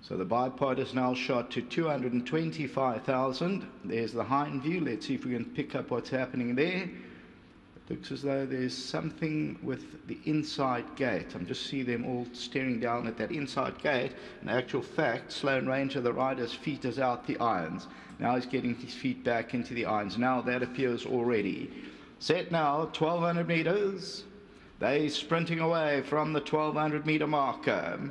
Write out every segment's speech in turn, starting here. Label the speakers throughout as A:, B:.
A: So the bipod is now shot to 225,000. There's the hind view. Let's see if we can pick up what's happening there. It looks as though there's something with the inside gate. I'm just seeing them all staring down at that inside gate. In actual fact, Sloan Ranger, the rider's feet is out the irons. Now he's getting his feet back into the irons. Now that appears already. Set now, 1,200 meters. They're sprinting away from the 1,200 meter marker.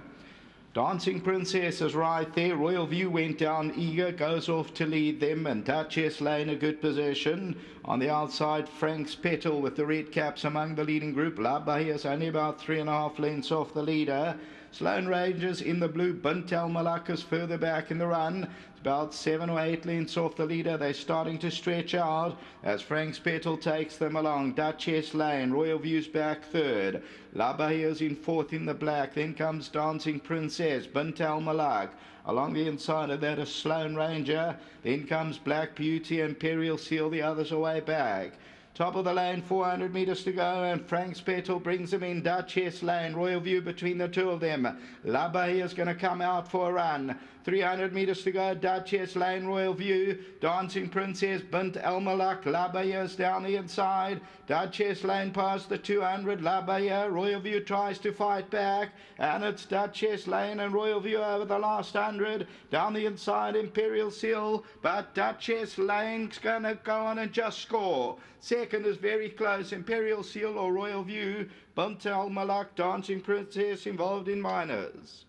A: Dancing Princess is right there. Royal View went down eager, goes off to lead them, and Duchess Lane a good position. On the outside, Frank's Petal with the red caps among the leading group. La Bahia's only about 3.5 lengths off the leader. Sloan Rangers in the blue. Bint El Malak is further back in the run. It's about 7 or 8 lengths off the leader. They're starting to stretch out as Frank's Petal takes them along. Duchess Lane, Royal View's back third. La Bahia's in fourth in the black. Then comes Dancing Princess, Bint El Malak. Along the inside of that is Sloan Ranger. Then comes Black Beauty, Imperial Seal. The others are way back. Top of the lane, 400 meters to go, and Frank's Petal brings them in. Duchess Lane, Royal View between the two of them. La Bahia's going to come out for a run. 300 meters to go, Duchess Lane, Royal View. Dancing Princess, Bint El Malak. La Bahia's down the inside. Duchess Lane past the 200. La Bahia, Royal View tries to fight back, and it's Duchess Lane and Royal View over the last 100. Down the inside, Imperial Seal, but Duchess Lane's going to go on and just score. Second is very close, Imperial Seal or Royal View. Bint El Malak, Dancing Princess involved in minors.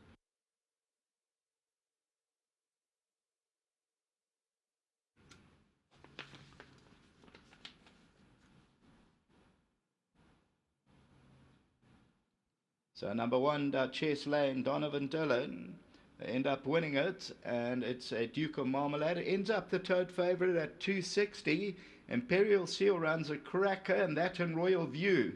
A: So number 1, Duchess Lane, Donovan Dillon. They end up winning it, and it's a Duke of Marmalade. It ends up the tote favourite at 260. Imperial Seal runs a cracker, and that in Royal View.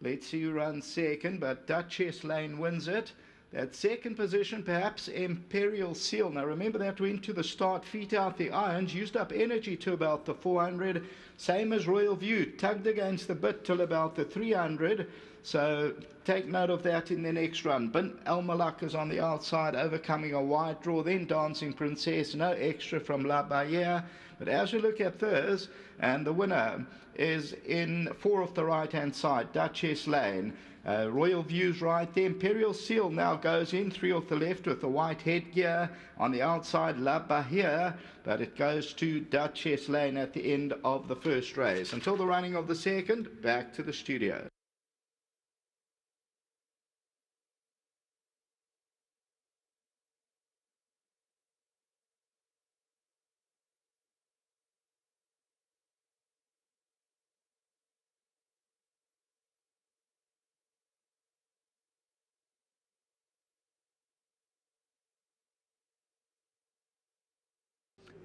A: Let's see who runs second, but Duchess Lane wins it. That second position, perhaps Imperial Seal. Now remember that went to the start, feet out the irons, used up energy to about the 400. Same as Royal View, tugged against the bit till about the 300. So take note of that in the next run. Bint El Malak is on the outside, overcoming a wide draw. Then Dancing Princess, no extra from La Bahia. But as we look at this, and the winner is in 4 off the right-hand side, Duchess Lane. Royal View's right there. Imperial Seal now goes in 3 off the left with the white headgear. On the outside, La Bahia, but it goes to Duchess Lane at the end of the first race. Until the running of the second, back to the studio.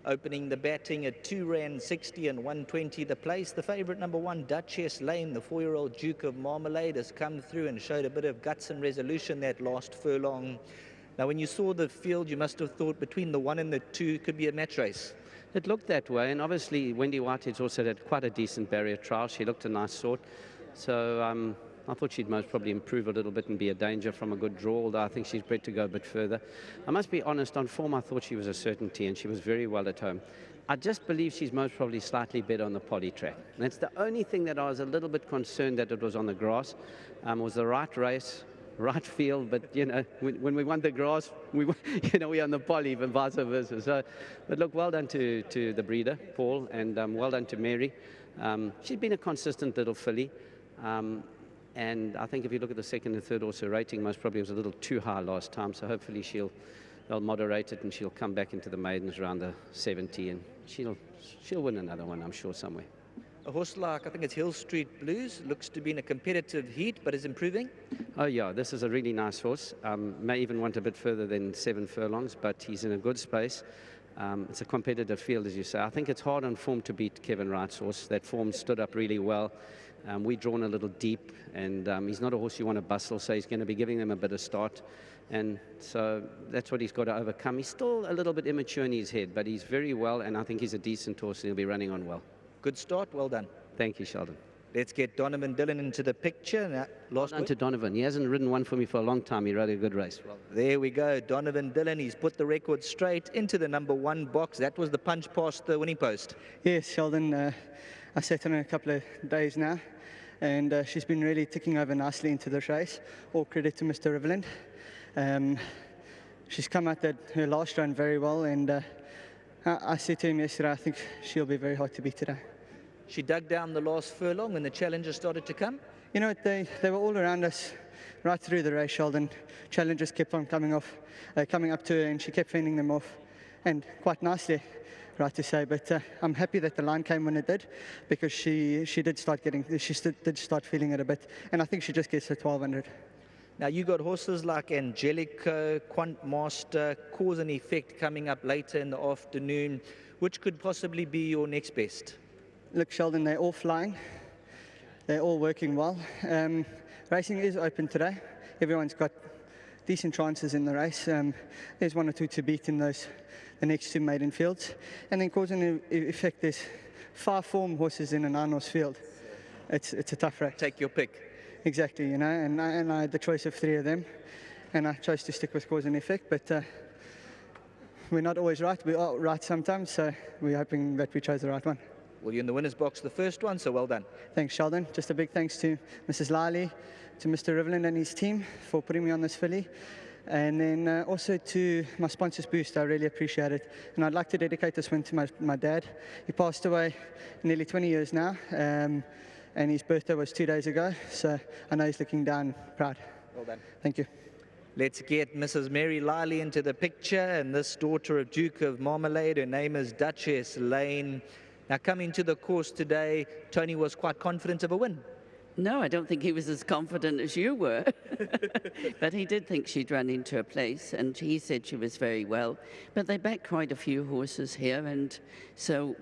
B: Opening the batting at 2 Rand 60 and 120 the place. The favourite number 1, Duchess Lane, the 4-year-old Duke of Marmalade, has come through and showed a bit of guts and resolution that last furlong. Now when you saw the field, you must have thought between the 1 and the 2 could be a match race.
C: It looked that way, and obviously Wendy Whitehead's also had quite a decent barrier trial. She looked a nice sort. So I thought she'd most probably improve a little bit and be a danger from a good draw, although I think she's bred to go a bit further. I must be honest, on form I thought she was a certainty, and she was very well at home. I just believe she's most probably slightly better on the poly track. And that's the only thing that I was a little bit concerned that it was on the grass. It was the right race, right field, but you know, when we want the grass, we're on the poly, and vice versa. So, but look, well done to the breeder, Paul, and well done to Mary. She's been a consistent little filly. And I think if you look at the second and third also rating, most probably was a little too high last time. So hopefully they'll moderate it and she'll come back into the maidens around the 70, and she'll win another one, I'm sure, somewhere.
B: A horse like, I think it's Hill Street Blues, looks to be in a competitive heat, but is improving.
C: Oh yeah, this is a really nice horse. May even want a bit further than 7 furlongs, but he's in a good space. It's a competitive field, as you say. I think it's hard on form to beat Kevin Wright's horse. That form stood up really well. We've drawn a little deep, and he's not a horse you want to bustle, so he's going to be giving them a bit of start. And so that's what he's got to overcome. He's still a little bit immature in his head, but he's very well, and I think he's a decent horse, and he'll be running on well.
B: Good start, well done.
C: Thank you, Sheldon.
B: Let's get Donovan Dillon into the picture. Now, last
C: On
B: word.
C: to Donovan. He hasn't ridden one for me for a long time. He rode a good race. Well,
B: There we go. Donovan Dillon, he's put the record straight into the number 1 box. That was the punch past the winning post.
D: Yes, Sheldon, I sat on her a couple of days now, and she's been really ticking over nicely into this race. All credit to Mr. Riverland. She's come out her last run very well, and I said to him yesterday, I think she'll be very hard to beat today.
B: She dug down the last furlong when the challenges started to come.
D: You know, they were all around us right through the race, Sheldon. Challenges kept on coming up to her, and she kept fending them off, and quite nicely, right to say. But I'm happy that the line came when it did, because she did start feeling it a bit, and I think she just gets to 1200.
B: Now, you got horses like Angelico, Quant Master, Cause and Effect coming up later in the afternoon. Which could possibly be your next best?
D: Look, Sheldon, they're all flying. They're all working well. Racing is open today. Everyone's got decent chances in the race. There's 1 or 2 to beat in the next 2 maiden fields. And then Cause and Effect, there's 5 form horses in a 9-horse field. It's a tough race.
B: Take your pick.
D: Exactly, you know, and I had the choice of 3 of them, and I chose to stick with Cause and Effect, but we're not always right. We are right sometimes, so we're hoping that we chose the right one.
B: Well, you're in the winner's box, the first one, so well done.
D: Thanks, Sheldon. Just a big thanks to Mrs. Lally, to Mr. Riverland and his team for putting me on this filly, and then also to my sponsors Boost. I really appreciate it, and I'd like to dedicate this one to my dad. He passed away nearly 20 years now, and his birthday was 2 days ago, so I know he's looking down proud.
B: Well done.
D: Thank you.
B: Let's get Mrs. Mary Liley into the picture, and this daughter of Duke of Marmalade, her name is Duchess Lane. Now, coming to the course today, Tony was quite confident of a win.
E: No, I don't think he was as confident as you were. But he did think she'd run into a place, and he said she was very well. But they backed quite a few horses here, and so,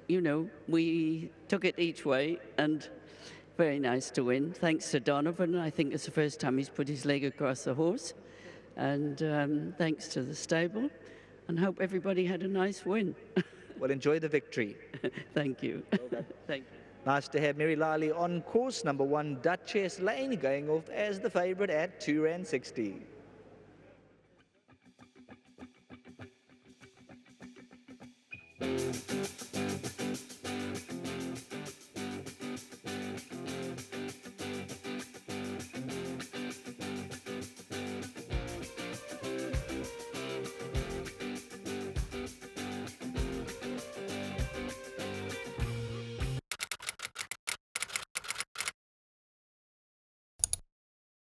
E: you know, we took it each way, and very nice to win. Thanks to Donovan. I think it's the first time he's put his leg across the horse. And thanks to the stable, and hope everybody had a nice win.
B: Well, enjoy the victory.
E: Thank you. Thank you.
B: Nice to have Mary Liley on course. Number 1, Duchess Lane, going off as the favourite at R2.60.